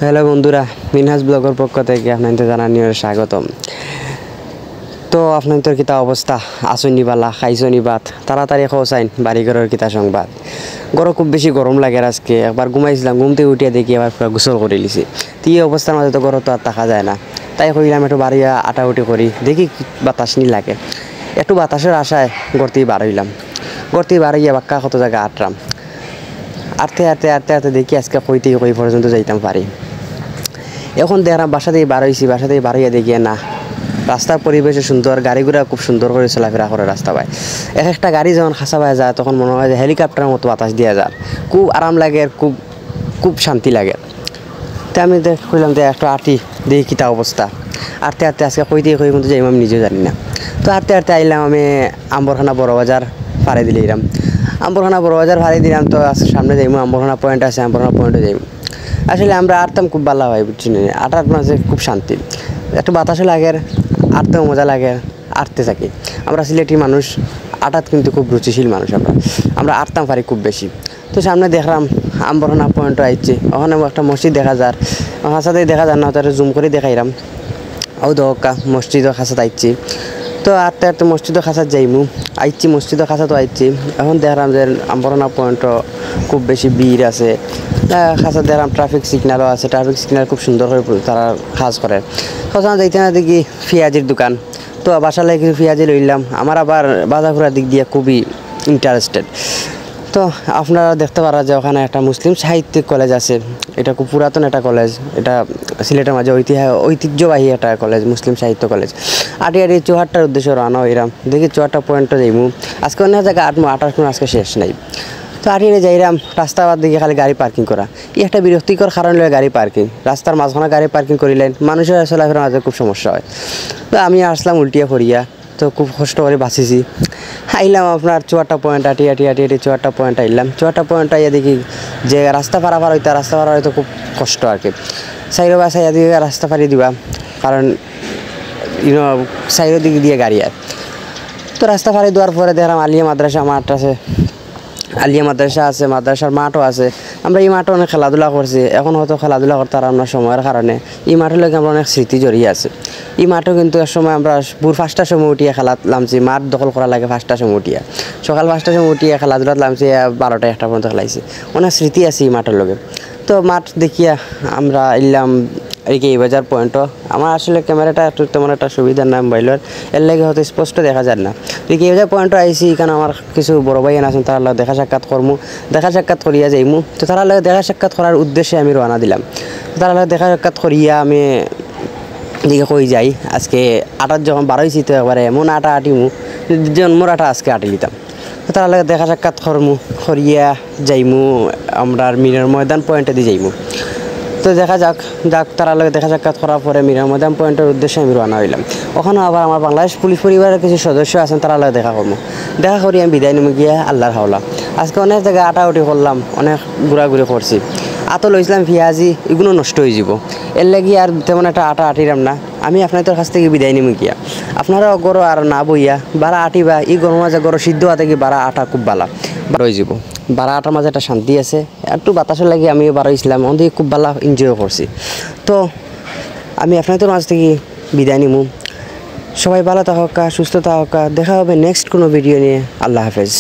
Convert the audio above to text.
Hello বন্ধুরা, মিনহাজ ব্লগের পক্ষ থেকে আপনাদের জানানির স্বাগতম। তো আপনাদের কিতা অবস্থা, আসনি বালা, খাইছনি বাত, তাড়াতাড়ি খোঁচাইন বাড়িঘরের কিতা সংবাদ। গরম খুব বেশি গরম লাগে আজকে, একবার ঘুমাইছিলাম, ঘুমতে উঠিয়া দেখি আবার পুরো গোসল করে লিছি। তো এই অবস্থার মাঝে তো গরম তো আর থাকা যায় না, তাই কইলাম একটু বাড়িয়া আটাউটি করি, দেখি বাতাস নি লাগে। একটু বাতাসের আশায় গড়তেই বার হইলাম। গড়তেই বার হইয়া বাক্কা কত জায়গা আটরাম, আটতে দেখি আজকে কই পর্যন্ত যাইতাম পারি। এখন দেখলাম বাসা থেকে বার হইয়া দেখি না, রাস্তার পরিবেশ সুন্দর, গাড়িগুলা খুব সুন্দর করে চলাফেরা করে রাস্তা পায়। এক একটা গাড়ি যখন খাসা পায় যায় তখন মনে হয় যে হেলিকপ্টারের মতো বাতাস দিয়া যায়, খুব আরাম লাগে, খুব শান্তি লাগে। তো আমি কইলাম যে একটা আটি দেখি কিতা অবস্থা। আটতে আজকে কই কিন্তু যাই আমি নিজেও জানি না। তো আটতে আইলাম আমি আম্বরখানা বড় বাজার ফাড়ে দিলাম। আম্বরখানা বড় বাজার ফাড়ে দিলাম, তো আজকে সামনে যাইমু, আম্বরখানা পয়েন্ট আছে, আম্বরখানা পয়েন্টে যাইমু। আসলে আমরা আটতাম খুব ভালো হয়, বুঝছি না, আটার মাঝে খুব শান্তি, একটু বাতাসও লাগে, আটতেও মজা লাগে, আটতে থাকি। আমরা সিলেটি মানুষ, আটাত কিন্তু খুব রুচিশীল মানুষ, আমরা আটতাম পারি খুব বেশি। তো সামনে দেখলাম আম্বরখানা পয়েন্টও আইছে, ওখানে একটা মসজিদ দেখা যার, হাসাতেই দেখা যার না, তার জুম করে দেখাইলাম। ও দোকা মসজিদও খাসাত আইছি। তো আটতে মসজিদও খাসাত যাইমু, আইছি মসজিদও খাসাতো আইছি। এখন দেখলাম যে আম্বরখানা পয়েন্টও খুব বেশি ভিড় আছে, খাসা দেখলাম ট্রাফিক সিগন্যালও আছে, ট্রাফিক সিগন্যাল খুব সুন্দর করে তারা কাজ করে। সচরাচর যাইতে না দেখি পেঁয়াজির দোকান, তো বাসার লাগে কিছু পেঁয়াজি লইলাম। আমার আবার বাজার ঘোরার দিক দিয়ে খুবই ইন্টারেস্টেড। তো আপনারা দেখতে পারা যে ওখানে একটা মুসলিম সাহিত্যিক কলেজ আছে, এটা খুব পুরাতন একটা কলেজ, এটা সিলেটের মাঝে ঐতিহ্যবাহী একটা কলেজ, মুসলিম সাহিত্য কলেজ। আটি চৌহাট্টার উদ্দেশ্যে রানা হইলাম, দেখি চৌহাট্টা পয়েন্টটা যাইমু। আজকে অনেক জায়গায় আটার কোনো আজকে শেষ নাই। তো আটিয়ে যাইলাম, রাস্তা বাদ দিকে খালি গাড়ি পার্কিং করা, এই একটা বিরক্তিকর কারণ লয় গাড়ি পার্কিং। রাস্তার মাঝখানে গাড়ি পার্কিং করিলেন, মানুষের চলাফেরার মাঝে খুব সমস্যা হয়। তো আমি আসলাম উল্টিয়া করিয়া, তো খুব কষ্ট করে বাঁচিছি। আইলাম আপনার চুয়াট্টা পয়েন্ট, আটি চুয়াট্টা পয়েন্ট আইলাম। চুয়াট্টা পয়েন্ট আইয়া দেখি যে রাস্তা পারাপার হইতে খুব কষ্ট আর কি। সাইডো বা সাইয়া দিকে রাস্তা পাড়ি দিবা, কারণ সাইডের দিকে দিয়ে গাড়ি আর। তো রাস্তা পাড়ি দেওয়ার পরে দেখলাম আলিয়া মাদ্রাসা মাঠ আছে, আলিয়া মাদ্রাসা আছে, মাদ্রাসার মাঠও আছে। আমরা এই মাঠে অনেক খেলাধুলা করছি, এখন হয়তো খেলাধুলা করতে আর আমরা সময়ের কারণে এই মাঠের লোক আমরা অনেক স্মৃতি জড়িয়ে আছে। এই মাঠেও কিন্তু এক সময় আমরা ভোর 5টার সময় উঠিয়ে খেলা নামছি, মাঠ দখল করা লাগে 5টার সময় উঠিয়া, সকাল 5টার সময় উঠিয়ে খেলাধুলা নামছি, 12টা 1টা পর্যন্ত খেলাইছি। অনেক স্মৃতি আছে এই মাঠের লোকে। তো মাঠ দেখিয়া আমরা এলাম এই বাজার পয়েন্টও। আমার আসলে ক্যামেরাটা একটু তেমন একটা সুবিধার না মোবাইলের, এর লাগে হয়তো স্পষ্ট দেখা যায় না। এই বাজার পয়েন্টও আইসি, এখানে আমার কিছু বড় ভাই আছেন, তারা লাগে দেখা সাক্ষাৎ করিয়া যাইমু। তো তারা লাগে দেখা সাক্ষাৎ করার উদ্দেশ্যে আমি রওনা দিলাম। তারা লাগে দেখা সাক্ষাৎ করিয়া আমি দিকে কই যাই। আজকে আটার যখন বারোইছি, তো একবারে এমন আটা আটিমু জন্মর আটা আজকে আটি লিতাম। তো তারা লাগে দেখা সাক্ষাৎ করিয়া যাইমু আমরা মিনার ময়দান পয়েন্টে দিয়ে যাইমু। তো দেখা যাক তারা লাগে দেখা সাক্ষাৎ করার পরে মিনার ময়দান পয়েন্টের উদ্দেশ্যে আমি রওনা হইলাম। ওখানে আবার আমার বাংলাদেশ পুলিশ পরিবারের কিছু সদস্য আছেন, তারা লাগে দেখা করবো। দেখা করি আমি বিদায় নেমে গিয়া আল্লাহর হাওলা। আজকে অনেক জায়গায় আটাউটি করলাম, অনেক ঘোরাঘুরি করছি। আতো লইছিলাম পেঁয়াজি, এগুলো নষ্ট হয়ে যাব, এর লাগি আর তেমন একটা আটা আটিলাম না। আমি আপনাদের কাছ থেকে বিদায় নেমে গিয়া, আপনারা গরো আর না বইয়া বারা আটিবা, এই গরম মাঝে গরো সিদ্ধ হাতে কি বারা আটা খুব ভালো হয়ে যাব। বারা আটার মাঝে একটা শান্তি আছে, একটু বাতাসের লাগে আমি বারোইছিলাম, ওদিকে খুব ভালো এনজয় করছি। তো আমি আপনাদের মাঝ থেকে বিদায় নিমু। সবাই ভালো থাকা, সুস্থ থাকা, দেখা হবে নেক্সট কোনো ভিডিও নিয়ে। আল্লাহ হাফেজ।